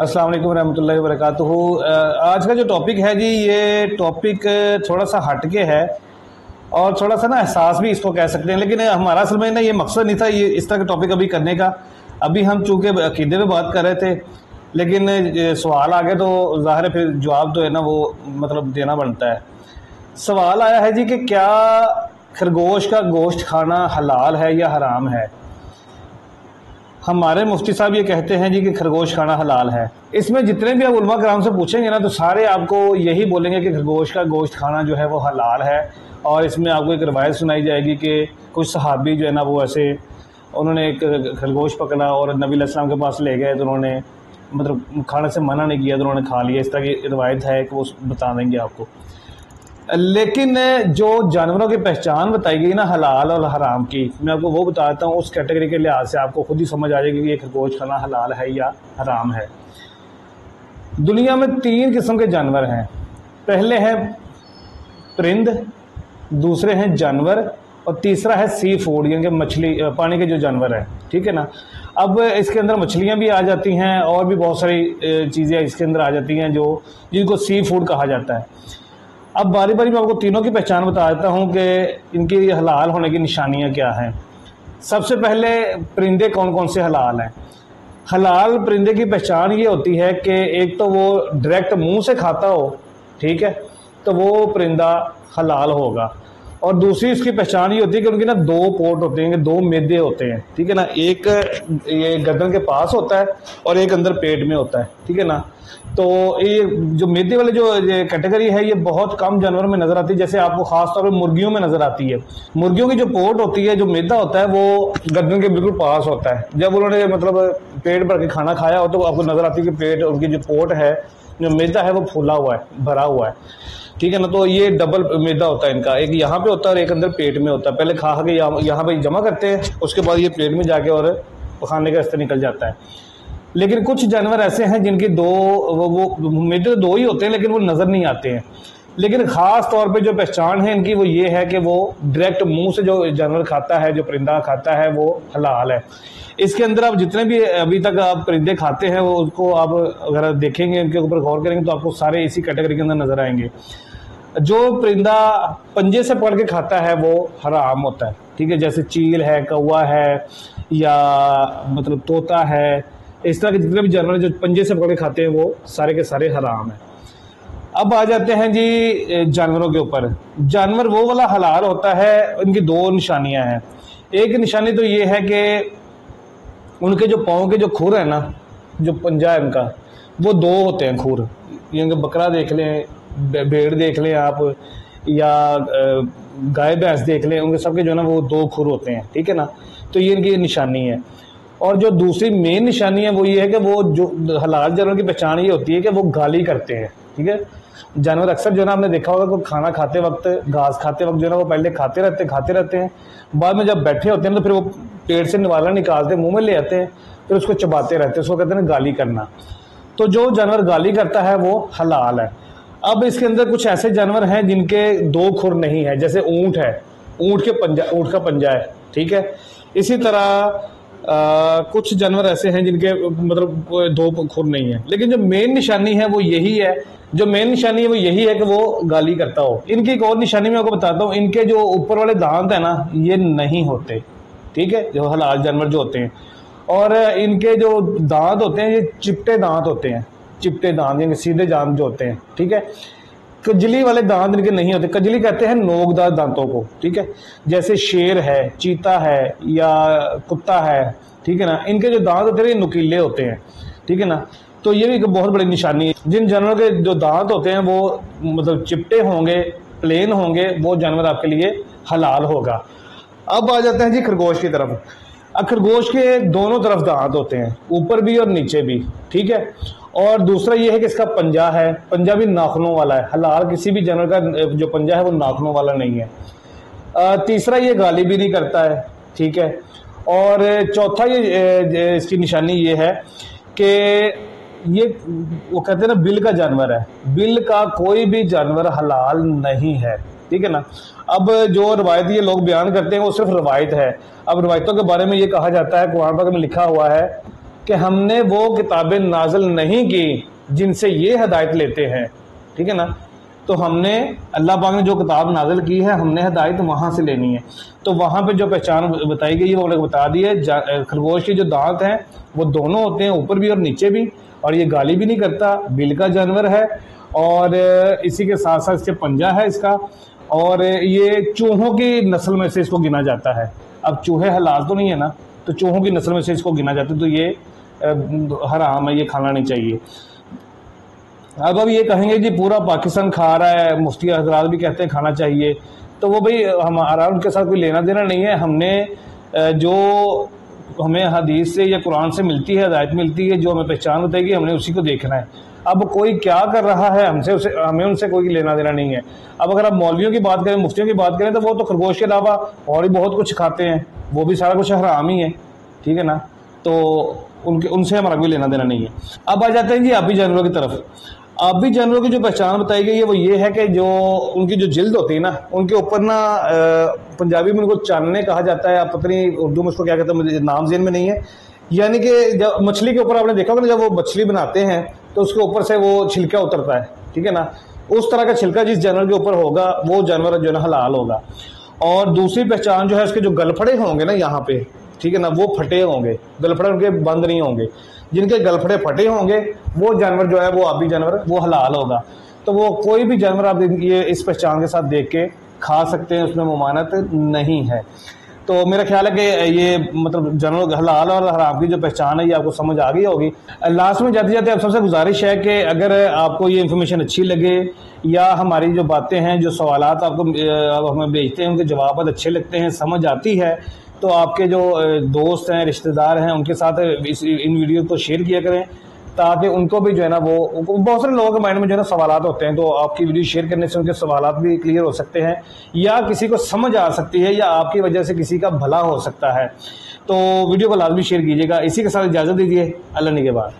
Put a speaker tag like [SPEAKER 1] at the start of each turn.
[SPEAKER 1] अस्सलाम वालेकुम रहमतुल्लाहि व बरकातुहू। आज का जो टॉपिक है जी, ये टॉपिक थोड़ा सा हटके है और थोड़ा सा ना एहसास भी इसको कह सकते हैं, लेकिन हमारा असल में ना ये मकसद नहीं था ये इस तरह का टॉपिक अभी करने का। अभी हम चूँकि अकीदे पे बात कर रहे थे, लेकिन सवाल आ गया तो ज़ाहिर है फिर जवाब तो है ना वो मतलब देना बनता है। सवाल आया है जी कि क्या खरगोश का गोश्त खाना हलाल है या हराम है। हमारे मुफ्ती साहब ये कहते हैं जी कि खरगोश खाना हलाल है। इसमें जितने भी आप उलमा कराम से पूछेंगे ना तो सारे आपको यही बोलेंगे कि खरगोश का गोश्त खाना जो है वो हलाल है। और इसमें आपको एक रवायत सुनाई जाएगी कि कुछ सहाबी जो है ना वो ऐसे उन्होंने एक खरगोश पकड़ा और नबी अलैहि सलाम के पास ले गए तो उन्होंने मतलब खाने से मना नहीं किया तो उन्होंने खा लिया। इस तरह की रवायत है कि वो बता देंगे आपको। लेकिन जो जानवरों की पहचान बताई गई ना हलाल और हराम की, मैं आपको वो बताता हूँ। उस कैटेगरी के लिहाज से आपको खुद ही समझ आ जाएगी कि ये खरगोश खाना हलाल है या हराम है। दुनिया में 3 किस्म के जानवर हैं। पहले हैं परिंद, दूसरे हैं जानवर और तीसरा है सी फूड यानी कि मछली, पानी के जो जानवर हैं। ठीक है ना। अब इसके अंदर मछलियाँ भी आ जाती हैं और भी बहुत सारी चीज़ें इसके अंदर आ जाती हैं जो जिनको सी फूड कहा जाता है। अब बारी बारी मैं आपको तीनों की पहचान बता देता हूँ कि इनकी हलाल होने की निशानियाँ क्या हैं। सबसे पहले परिंदे कौन कौन से हलाल हैं। हलाल परिंदे की पहचान ये होती है कि एक तो वो डायरेक्ट मुंह से खाता हो, ठीक है, तो वो परिंदा हलाल होगा। और दूसरी इसकी पहचान ये होती है कि उनके ना 2 पोट होते हैं, 2 मैदे होते हैं। ठीक है ना। एक ये गर्दन के पास होता है और एक अंदर पेट में होता है। ठीक है ना। तो ये जो मैदे वाले जो कैटेगरी है ये बहुत कम जानवरों में नज़र आती है। जैसे आपको खास तौर पर मुर्गियों में नज़र आती है। मुर्गियों की जो पोट होती है, जो मैदा होता है, वो गर्दन के बिल्कुल पास होता है। जब उन्होंने मतलब पेट भर के खाना खाया हो तो आपको नज़र आती है कि पेट, उनकी जो पोट है, जो मैदा है वो फूला हुआ है, भरा हुआ है। ठीक है ना। तो ये डबल मैदा होता है इनका, एक यहाँ पे होता है और एक अंदर पेट में होता है। पहले खा के यहाँ पे जमा करते हैं, उसके बाद ये पेट में जाके और खाने के रास्ते निकल जाता है। लेकिन कुछ जानवर ऐसे हैं जिनकी वो मैदे तो 2 ही होते हैं लेकिन वो नज़र नहीं आते हैं। लेकिन ख़ास तौर पे जो पहचान है इनकी वो ये है कि वो डायरेक्ट मुंह से जो जानवर खाता है, जो परिंदा खाता है, वो हलाल है। इसके अंदर आप जितने भी अभी तक आप परिंदे खाते हैं वो उसको आप अगर देखेंगे, उनके ऊपर गौर करेंगे तो आपको सारे इसी कैटेगरी के अंदर नज़र आएंगे। जो परिंदा पंजे से पकड़ के खाता है वो हराम होता है। ठीक है। जैसे चील है, कौवा है या मतलब तोता है, इस तरह के जितने भी जानवर जो पंजे से पकड़ के खाते हैं वो सारे के सारे हराम हैं। अब आ जाते हैं जी जानवरों के ऊपर। जानवर वो वाला हलाल होता है, इनकी 2 निशानियां हैं। एक निशानी तो ये है कि उनके जो पाँव के जो खुर है ना, जो पंजा है उनका, वो 2 होते हैं खुर। यानी बकरा देख लें, भेड़ देख लें आप, या गाय भैंस देख लें, उनके सबके जो है ना वो 2 खुर होते हैं। ठीक है ना। तो ये इनकी निशानी है। और जो दूसरी मेन निशानी है वो ये है कि वो जो हलाल जानवर की पहचान ये होती है कि वो गाली करते हैं। ठीक है। जानवर अक्सर जो है ना आपने देखा होगा कि खाना खाते वक्त, घास खाते वक्त जो है ना वो पहले खाते रहते हैं, बाद में जब बैठे होते हैं तो फिर वो पेट से निवाला निकालते मुंह में ले आते हैं, फिर उसको चबाते रहते हैं। उसको कहते हैं गाली करना। तो जो जानवर गाली करता है वो हलाल है। अब इसके अंदर कुछ ऐसे जानवर हैं जिनके 2 खुर नहीं है। जैसे ऊँट है, ऊँट का पंजा है। ठीक है। इसी तरह कुछ जानवर ऐसे हैं जिनके मतलब 2 खुर नहीं है। लेकिन जो मेन निशानी है वो यही है, कि वो गाली करता हो। इनकी एक और निशानी मैं आपको बताता हूँ। इनके जो ऊपर वाले दांत है ना ये नहीं होते। ठीक है। जो हलाल जानवर जो होते हैं, और इनके जो दांत होते हैं ये चिपटे दांत होते हैं। चिपटे दांत यानी सीधे दांत जो होते हैं। ठीक है। कजली वाले दांत इनके नहीं होते। कजली कहते हैं नोकदार दांतों को। ठीक है। जैसे शेर है, चीता है या कुत्ता है, ठीक है ना, इनके जो दांत होते हैं ये नुकीले होते हैं। ठीक है ना। तो ये भी एक बहुत बड़ी निशानी है। जिन जानवरों के जो दांत होते हैं वो मतलब चिपटे होंगे, प्लेन होंगे, वो जानवर आपके लिए हलाल होगा। अब आ जाते हैं जी खरगोश की तरफ। खरगोश के दोनों तरफ दांत होते हैं, ऊपर भी और नीचे भी। ठीक है। और दूसरा ये है कि इसका पंजा है, पंजा भी नाखूनों वाला है। हलाल किसी भी जानवर का जो पंजा है वो नाखूनों वाला नहीं है। तीसरा ये गाली भी नहीं करता है। ठीक है। और चौथा ये इसकी निशानी ये है कि ये वो कहते हैं ना बिल का जानवर है। बिल का कोई भी जानवर हलाल नहीं है। ठीक है ना। अब जो रवायत ये लोग बयान करते हैं वो सिर्फ रवायत है। अब रवायतों के बारे में ये कहा जाता है, कुरान पाक में लिखा हुआ है कि हमने वो किताबें नाज़िल नहीं की जिनसे ये हिदायत लेते हैं, ठीक है ना। तो हमने अल्लाह पाक ने जो किताब नाज़िल की है हमने हिदायत वहाँ से लेनी है। तो वहाँ पे जो पहचान बताई गई है वो लोग बता दी है। खरगोश के जो दांत हैं वो दोनों होते हैं, ऊपर भी और नीचे भी, और ये गाली भी नहीं करता, बिल का जानवर है, और इसी के साथ साथ इसके पंजा है इसका, और ये चूहों की नस्ल में से इसको गिना जाता है। अब चूहे हलाल तो नहीं है ना, तो चूहों की नस्ल में से इसको गिना जाता है, तो ये हराम है, ये खाना नहीं चाहिए। अब ये कहेंगे जी पूरा पाकिस्तान खा रहा है, मुफ्ती हजरात भी कहते हैं खाना चाहिए, तो वो भाई हमारा उनके साथ कोई लेना देना नहीं है। हमने जो हमें हदीस से या कुरान से मिलती है, हिदायत मिलती है, जो हमें पहचान बताएगी, हमने उसी को देखना है। अब कोई क्या कर रहा है हमें उनसे कोई लेना देना नहीं है। अब अगर आप मौलवियों की बात करें, मुफ्तियों की बात करें, तो वो तो खरगोश के अलावा और भी बहुत कुछ खाते हैं, वो भी सारा कुछ हराम ही है, ठीक है ना। तो उनसे हमारा कोई लेना देना नहीं है। अब आ जाते हैं जी आबी जानवरों की तरफ। आबी जानवरों की जो पहचान बताई गई है वो ये है कि जो उनकी जो जिल्द होती है ना, उनके ऊपर ना पंजाबी में उनको चानने कहा जाता है, आप पता नहीं उर्दू में उसको क्या कहते हैं, मुझे नाम ज़हन में नहीं है। यानी कि जब मछली के ऊपर आपने देखा होगा ना, जब वो मछली बनाते हैं तो उसके ऊपर से वो छिलका उतरता है, ठीक है ना। उस तरह का छिलका जिस जानवर के ऊपर होगा वो जानवर जो है ना हलाल होगा। और दूसरी पहचान जो है उसके जो गलफड़े होंगे ना यहाँ पे, ठीक है ना, वो फटे होंगे, गलफड़े उनके बंद नहीं होंगे। जिनके गलफड़े फटे होंगे वो जानवर जो है वो आबी जानवर वो हलाल होगा। तो वो कोई भी जानवर आप ये इस पहचान के साथ देख के खा सकते हैं, उसमें मुमानत नहीं है। तो मेरा ख्याल है कि ये मतलब जानवर हलाल और हराम की जो पहचान है ये आपको समझ आ गई होगी। लास्ट में जाते जाते आप सबसे गुजारिश है कि अगर आपको ये इन्फॉर्मेशन अच्छी लगे या हमारी जो बातें हैं, जो सवालात आपको आप हमें भेजते हैं, उनके जवाब अच्छे लगते हैं, समझ आती है, तो आपके जो दोस्त हैं, रिश्तेदार हैं, उनके साथ इन वीडियो को शेयर किया करें, ताकि उनको भी जो है ना वो बहुत सारे लोगों के माइंड में जो है ना सवालात होते हैं, तो आपकी वीडियो शेयर करने से उनके सवालात भी क्लियर हो सकते हैं, या किसी को समझ आ सकती है, या आपकी वजह से किसी का भला हो सकता है। तो वीडियो को लाजमी शेयर कीजिएगा। इसी के साथ इजाज़त दीजिए, अल्लाह निगहबान।